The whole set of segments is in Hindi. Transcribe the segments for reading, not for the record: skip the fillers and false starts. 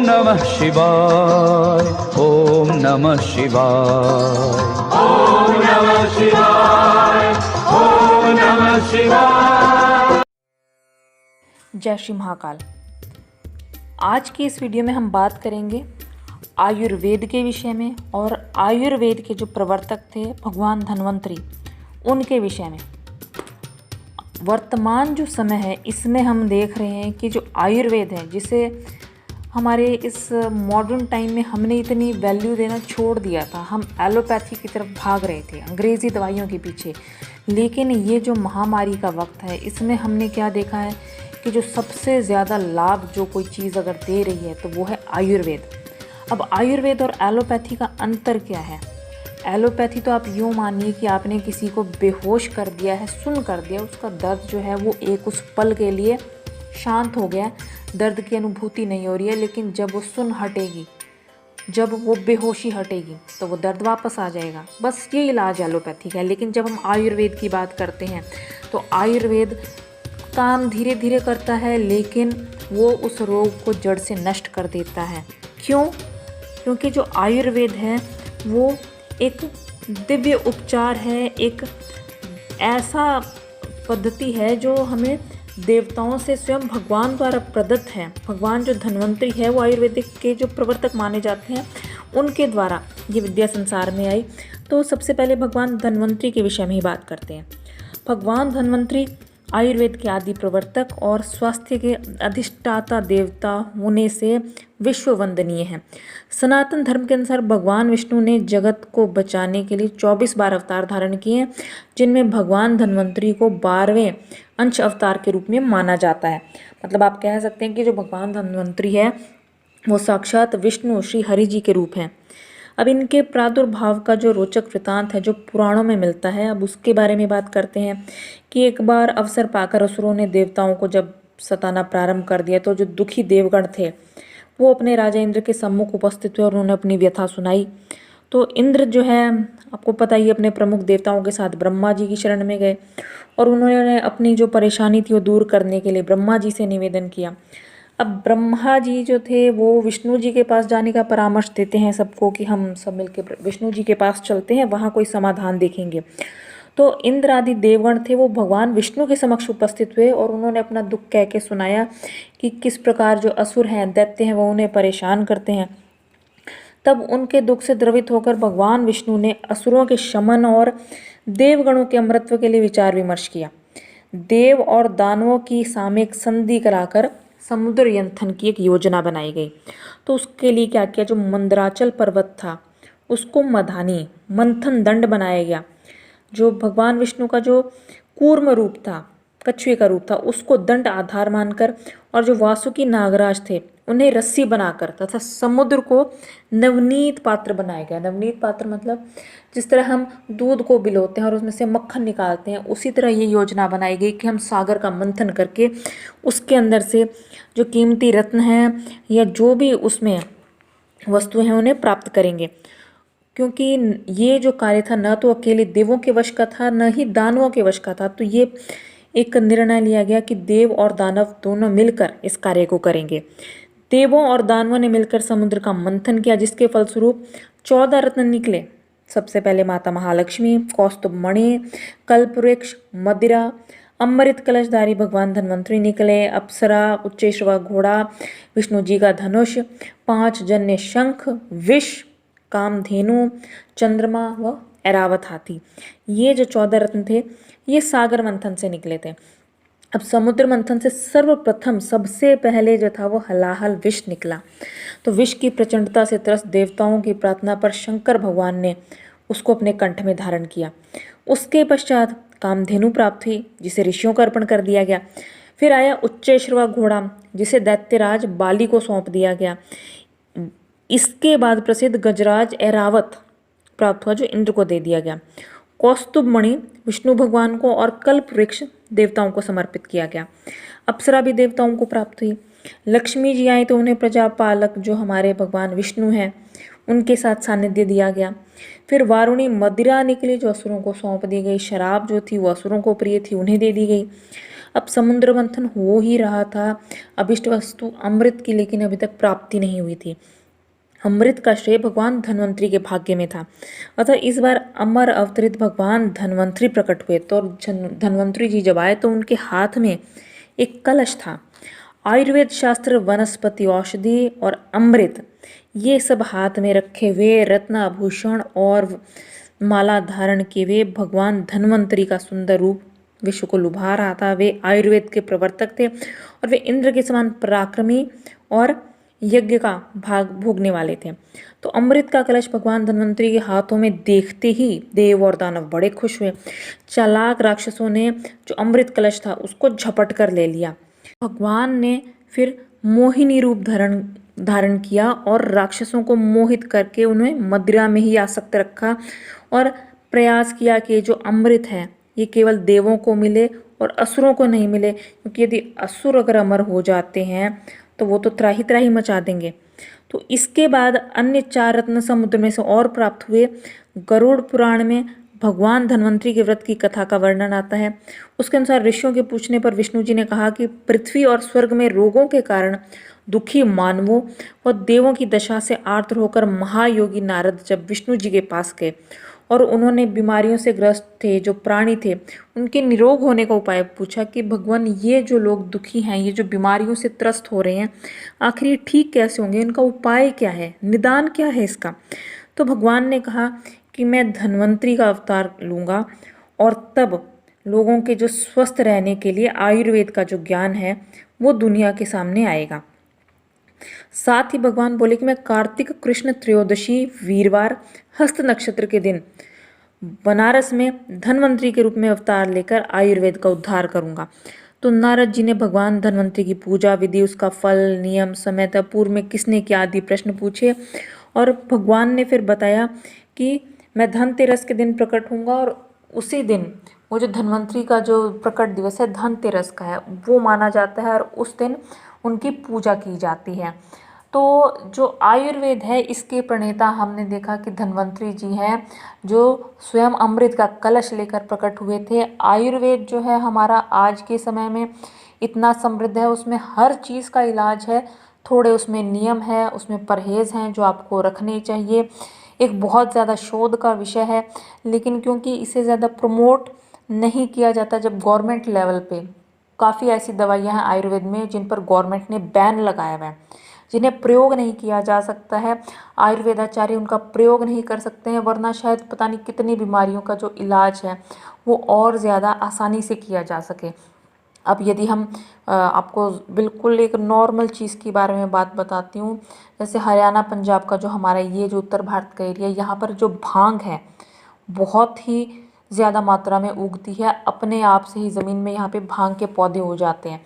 नमः शिवाय, ओम नमः शिवाय, ओम नमः शिवाय, ओम नमः शिवाय। जय श्री महाकाल। आज की इस वीडियो में हम बात करेंगे आयुर्वेद के विषय में और आयुर्वेद के जो प्रवर्तक थे भगवान धन्वंतरी, उनके विषय में। वर्तमान जो समय है इसमें हम देख रहे हैं कि जो आयुर्वेद है, जिसे हमारे इस मॉडर्न टाइम में हमने इतनी वैल्यू देना छोड़ दिया था, हम एलोपैथी की तरफ भाग रहे थे, अंग्रेज़ी दवाइयों के पीछे। लेकिन ये जो महामारी का वक्त है, इसमें हमने क्या देखा है कि जो सबसे ज़्यादा लाभ जो कोई चीज़ अगर दे रही है तो वो है आयुर्वेद। अब आयुर्वेद और एलोपैथी का अंतर क्या है? एलोपैथी तो आप यूँ मानिए कि आपने किसी को बेहोश कर दिया है, सुन्न कर दिया, उसका दर्द जो है वो एक उस पल के लिए शांत हो गया, दर्द की अनुभूति नहीं हो रही है। लेकिन जब वो सुन्न हटेगी, जब वो बेहोशी हटेगी, तो वो दर्द वापस आ जाएगा। बस ये इलाज एलोपैथी का है। लेकिन जब हम आयुर्वेद की बात करते हैं तो आयुर्वेद काम धीरे धीरे करता है, लेकिन वो उस रोग को जड़ से नष्ट कर देता है। क्यों? क्योंकि जो आयुर्वेद है वो एक दिव्य उपचार है, एक ऐसा पद्धति है जो हमें देवताओं से स्वयं भगवान द्वारा प्रदत्त है। भगवान जो धन्वंतरी है वो आयुर्वेदिक के जो प्रवर्तक माने जाते हैं, उनके द्वारा ये विद्या संसार में आई। तो सबसे पहले भगवान धन्वंतरी के विषय में ही बात करते हैं। भगवान धन्वंतरी आयुर्वेद के आदि प्रवर्तक और स्वास्थ्य के अधिष्ठाता देवता होने से विश्व वंदनीय हैं। सनातन धर्म के अनुसार भगवान विष्णु ने जगत को बचाने के लिए 24 बार अवतार धारण किए, जिनमें भगवान धन्वंतरी को 12वें अंश अवतार के रूप में माना जाता है। मतलब आप कह सकते हैं कि जो भगवान धन्वंतरी है वो साक्षात विष्णु श्री हरि जी के रूप हैं। अब इनके प्रादुर्भाव का जो रोचक वृतांत है जो पुराणों में मिलता है, अब उसके बारे में बात करते हैं कि एक बार अवसर पाकर असुरों ने देवताओं को जब सताना प्रारंभ कर दिया, तो जो दुखी देवगण थे वो अपने राजा इंद्र के सम्मुख उपस्थित हुए और उन्होंने अपनी व्यथा सुनाई। तो इंद्र जो है, आपको पता ही, अपने प्रमुख देवताओं के साथ ब्रह्मा जी की शरण में गए और उन्होंने अपनी जो परेशानी थी वो दूर करने के लिए ब्रह्मा जी से निवेदन किया। अब ब्रह्मा जी जो थे वो विष्णु जी के पास जाने का परामर्श देते हैं सबको कि हम सब मिलकर विष्णु जी के पास चलते हैं, वहाँ कोई समाधान देखेंगे। तो इंद्र आदि देवगण थे वो भगवान विष्णु के समक्ष उपस्थित हुए और उन्होंने अपना दुख कह के सुनाया कि किस प्रकार जो असुर हैं, दैत्य हैं, वो उन्हें परेशान करते हैं। तब उनके दुख से द्रवित होकर भगवान विष्णु ने असुरों के शमन और देवगणों के अमरत्व के लिए विचार विमर्श किया। देव और दानवों की सामयिक संधि कराकर समुद्र यंथन की एक योजना बनाई गई। तो उसके लिए क्या किया, जो मंदराचल पर्वत था उसको मधानी मंथन दंड बनाया गया। जो भगवान विष्णु का जो कूर्म रूप था, कछुए का रूप था, उसको दंड आधार मानकर, और जो वासुकी नागराज थे उन्हें रस्सी बनाकर तथा समुद्र को नवनीत पात्र बनाया गया। नवनीत पात्र मतलब जिस तरह हम दूध को बिलोते हैं और उसमें से मक्खन निकालते हैं, उसी तरह ये योजना बनाई गई कि हम सागर का मंथन करके उसके अंदर से जो कीमती रत्न हैं या जो भी उसमें वस्तुएं हैं उन्हें प्राप्त करेंगे। क्योंकि ये जो कार्य था न तो अकेले देवों के वश का था, न ही दानवों के वश का था। तो ये एक निर्णय लिया गया कि देव और दानव दोनों मिलकर इस कार्य को करेंगे। देवों और दानवों ने मिलकर समुद्र का मंथन किया, जिसके फलस्वरूप 14 रत्न निकले। सबसे पहले माता महालक्ष्मी, कौस्तुभ मणि, कल्पवृक्ष, मदिरा, अमृत कलशधारी भगवान धन्वंतरी निकले, अप्सरा, उच्चैश्रवा घोड़ा, विष्णु जी का धनुष, 5 जन्य शंख, विष, कामधेनु, चंद्रमा व ऐरावत हाथी। ये जो 14 रत्न थे ये सागर मंथन से निकले थे। अब समुद्र मंथन से सर्वप्रथम सबसे पहले जो था वो हलाहल विष निकला। तो विष की प्रचंडता से त्रस्त देवताओं की प्रार्थना पर शंकर भगवान ने उसको अपने कंठ में धारण किया। उसके पश्चात कामधेनु प्राप्त हुई, जिसे ऋषियों को अर्पण कर दिया गया। फिर आया उच्चैश्रवा घोड़ा, जिसे दैत्यराज बाली को सौंप दिया गया। इसके बाद प्रसिद्ध गजराज ऐरावत प्राप्त हुआ, जो इंद्र को दे दिया गया। कौस्तुभ मणि विष्णु भगवान को और कल्प वृक्ष देवताओं को समर्पित किया गया। अप्सरा भी देवताओं को प्राप्त हुई। लक्ष्मी जी आई तो उन्हें प्रजापालक जो हमारे भगवान विष्णु हैं उनके साथ सानिध्य दिया गया। फिर वारुणी मदिरा निकली, जो असुरों को सौंप दी गई। शराब जो थी वो असुरों को प्रिय थी, उन्हें दे दी गई। अब समुद्र मंथन हो ही रहा था, अभिष्ट वस्तु अमृत की लेकिन अभी तक प्राप्ति नहीं हुई थी। अमृत का श्रेय भगवान धन्वंतरी के भाग्य में था। अतः इस बार अमर अवतरित भगवान धन्वंतरी प्रकट हुए। तो धन्वंतरी जी जब आए तो उनके हाथ में एक कलश था। आयुर्वेद शास्त्र, वनस्पति औषधि और अमृत ये सब हाथ में रखे हुए, रत्न आभूषण और माला धारण किए हुए भगवान धन्वंतरी का सुंदर रूप विश्व को लुभा रहा था। वे आयुर्वेद के प्रवर्तक थे और वे इंद्र के समान पराक्रमी और यज्ञ का भाग भोगने वाले थे। तो अमृत का कलश भगवान धन्वंतरी के हाथों में देखते ही देव और दानव बड़े खुश हुए। चालाक राक्षसों ने जो अमृत कलश था उसको झपट कर ले लिया। भगवान ने फिर मोहिनी रूप धारण किया और राक्षसों को मोहित करके उन्हें मदिरा में ही आसक्त रखा और प्रयास किया कि जो अमृत है ये केवल देवों को मिले और असुरों को नहीं मिले, क्योंकि यदि असुर अगर अमर हो जाते हैं तो वो तो त्राही त्राही मचा देंगे। तो इसके बाद अन्य 4 रत्न समुद्र में से और प्राप्त हुए। गरुड़ पुराण में भगवान धन्वंतरी के व्रत की कथा का वर्णन आता है। उसके अनुसार ऋषियों के पूछने पर विष्णु जी ने कहा कि पृथ्वी और स्वर्ग में रोगों के कारण दुखी मानवों व देवों की दशा से आर्द्र होकर महायोगी नारद जब विष्णु जी के पास गए और उन्होंने बीमारियों से ग्रस्त थे जो प्राणी थे उनके निरोग होने का उपाय पूछा कि भगवान ये जो लोग दुखी हैं, ये जो बीमारियों से त्रस्त हो रहे हैं, आखिर ये ठीक कैसे होंगे, इनका उपाय क्या है, निदान क्या है इसका। तो भगवान ने कहा कि मैं धन्वंतरी का अवतार लूँगा और तब लोगों के जो स्वस्थ रहने के लिए आयुर्वेद का जो ज्ञान है वो दुनिया के सामने आएगा। साथ ही भगवान बोले कि मैं कार्तिक कृष्ण त्रयोदशी वीरवार हस्त नक्षत्र के दिन बनारस में धन्वंतरी के रूप में अवतार लेकर आयुर्वेद का उद्धार करूंगा। तो नारद जी ने भगवान धन्वंतरी की पूजा विधि, उसका फल, नियम, समय तक पूर्व में किसने किया आदि प्रश्न पूछे और भगवान ने फिर बताया कि मैं धनतेरस के दिन प्रकट होऊंगा और उसी दिन वो जो धन्वंतरी का जो प्रकट दिवस है धनतेरस का है वो माना जाता है और उस दिन उनकी पूजा की जाती है। तो जो आयुर्वेद है इसके प्रणेता हमने देखा कि धन्वंतरी जी हैं जो स्वयं अमृत का कलश लेकर प्रकट हुए थे। आयुर्वेद जो है हमारा आज के समय में इतना समृद्ध है, उसमें हर चीज़ का इलाज है, थोड़े उसमें नियम है, उसमें परहेज़ हैं जो आपको रखने चाहिए। एक बहुत ज़्यादा शोध का विषय है, लेकिन क्योंकि इसे ज़्यादा प्रमोट नहीं किया जाता, जब गवर्नमेंट लेवल पे काफ़ी ऐसी दवाइयाँ हैं आयुर्वेद में जिन पर गवर्नमेंट ने बैन लगाया हुआ है, जिन्हें प्रयोग नहीं किया जा सकता है, आयुर्वेदाचार्य उनका प्रयोग नहीं कर सकते हैं, वरना शायद पता नहीं कितनी बीमारियों का जो इलाज है वो और ज़्यादा आसानी से किया जा सके। अब यदि हम आपको बिल्कुल एक नॉर्मल चीज़ के बारे में बात बताती हूँ, जैसे हरियाणा पंजाब का जो हमारा ये जो उत्तर भारत का एरिया, यहाँ पर जो भांग है बहुत ही ज़्यादा मात्रा में उगती है, अपने आप से ही ज़मीन में यहाँ पे भांग के पौधे हो जाते हैं।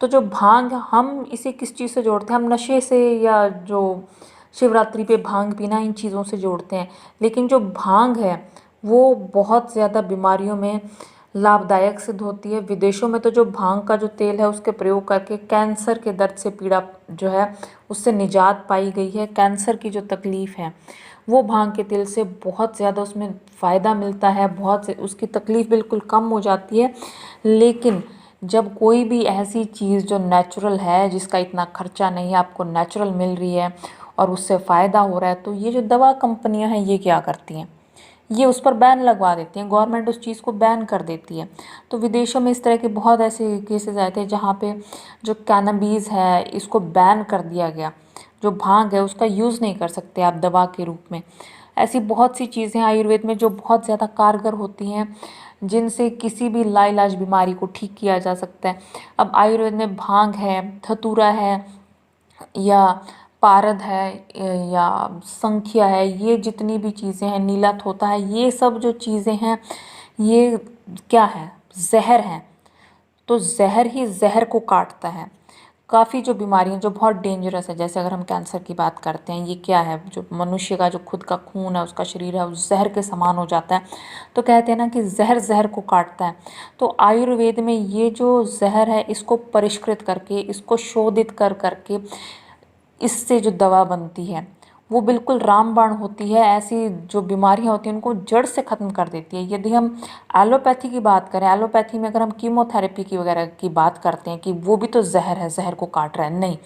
तो जो भांग हम इसे किस चीज़ से जोड़ते हैं, हम नशे से या जो शिवरात्रि पे भांग पीना इन चीज़ों से जोड़ते हैं, लेकिन जो भांग है वो बहुत ज़्यादा बीमारियों में लाभदायक सिद्ध होती है। विदेशों में तो जो भांग का जो तेल है उसके प्रयोग करके कैंसर के दर्द से पीड़ा जो है उससे निजात पाई गई है। कैंसर की जो तकलीफ़ है वो भांग के तेल से बहुत ज़्यादा उसमें फ़ायदा मिलता है, बहुत से उसकी तकलीफ़ बिल्कुल कम हो जाती है। लेकिन जब कोई भी ऐसी चीज़ जो नेचुरल है, जिसका इतना खर्चा नहीं है, आपको नेचुरल मिल रही है और उससे फ़ायदा हो रहा है, तो ये जो दवा कंपनियां हैं ये क्या करती हैं, ये उस पर बैन लगवा देती हैं, गवर्नमेंट उस चीज़ को बैन कर देती है। तो विदेशों में इस तरह के बहुत ऐसे केसेस आए थे जहाँ पे जो कैनबीज़ है इसको बैन कर दिया गया, जो भांग है उसका यूज़ नहीं कर सकते आप दवा के रूप में। ऐसी बहुत सी चीज़ें आयुर्वेद में जो बहुत ज़्यादा कारगर होती हैं, जिनसे किसी भी लाइलाज बीमारी को ठीक किया जा सकता है। अब आयुर्वेद में भांग है, धतूरा है या पारद है या संख्या है, ये जितनी भी चीज़ें हैं, नीलत होता है, ये सब जो चीज़ें हैं ये क्या है, जहर हैं। तो जहर ही जहर को काटता है। काफ़ी जो बीमारियां जो बहुत डेंजरस है, जैसे अगर हम कैंसर की बात करते हैं, ये क्या है, जो मनुष्य का जो खुद का खून है, उसका शरीर है, उस जहर के समान हो जाता है। तो कहते हैं ना कि जहर जहर को काटता है। तो आयुर्वेद में ये जो जहर है इसको परिष्कृत करके, इसको शोधित कर करके इससे जो दवा बनती है वो बिल्कुल रामबाण होती है। ऐसी जो बीमारियां होती हैं उनको जड़ से ख़त्म कर देती है। यदि हम एलोपैथी की बात करें, एलोपैथी में अगर हम कीमोथेरेपी की वगैरह की बात करते हैं कि वो भी तो जहर है, जहर को काट रहा है, नहीं,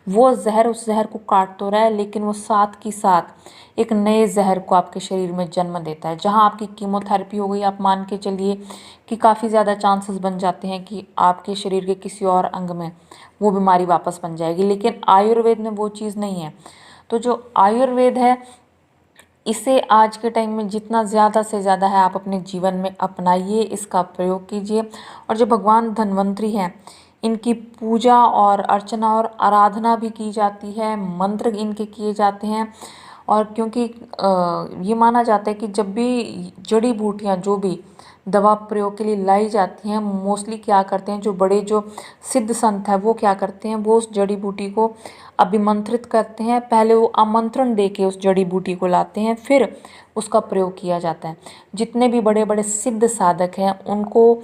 वो जहर उस जहर को काट तो रहा है, लेकिन वो साथ की साथ एक नए जहर को आपके शरीर में जन्म देता है। जहाँ आपकी कीमोथेरेपी हो गई, आप मान के चलिए कि काफ़ी ज़्यादा चांसेस बन जाते हैं कि आपके शरीर के किसी और अंग में वो बीमारी वापस बन जाएगी, लेकिन आयुर्वेद में वो चीज़ नहीं है। तो जो आयुर्वेद है, इसे आज के टाइम में जितना ज़्यादा से ज़्यादा है आप अपने जीवन में अपनाइए, इसका प्रयोग कीजिए। और जो भगवान धन्वंतरी हैं, इनकी पूजा और अर्चना और आराधना भी की जाती है, मंत्र इनके किए जाते हैं। और क्योंकि ये माना जाता है कि जब भी जड़ी बूटियाँ जो भी दवा प्रयोग के लिए लाई जाती हैं, मोस्टली क्या करते हैं, जो बड़े जो सिद्ध संत हैं वो क्या करते हैं, वो उस जड़ी बूटी को अभिमंत्रित करते हैं। पहले वो आमंत्रण दे के उस जड़ी बूटी को लाते हैं, फिर उसका प्रयोग किया जाता है। जितने भी बड़े बड़े सिद्ध साधक हैं उनको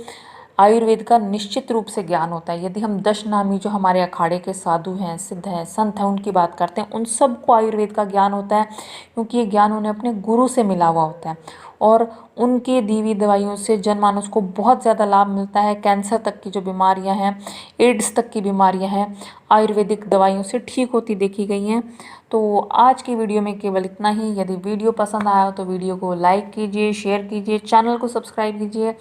आयुर्वेद का निश्चित रूप से ज्ञान होता है। यदि हम 10 नामी जो हमारे अखाड़े के साधु हैं, सिद्ध हैं, संत हैं, उनकी बात करते हैं, उन सबको आयुर्वेद का ज्ञान होता है, क्योंकि ये ज्ञान उन्हें अपने गुरु से मिला हुआ होता है। और उनके दी हुई दवाइयों से जनमानस को बहुत ज़्यादा लाभ मिलता है। कैंसर तक की जो बीमारियां हैं, एड्स तक की बीमारियां हैं, आयुर्वेदिक दवाइयों से ठीक होती देखी गई हैं। तो आज की वीडियो में केवल इतना ही। यदि वीडियो पसंद आया हो तो वीडियो को लाइक कीजिए, शेयर कीजिए, चैनल को सब्सक्राइब कीजिए।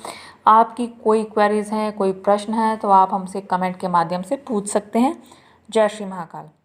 आपकी कोई क्वेरीज हैं, कोई प्रश्न है तो आप हमसे कमेंट के माध्यम से पूछ सकते हैं। जय श्री महाकाल।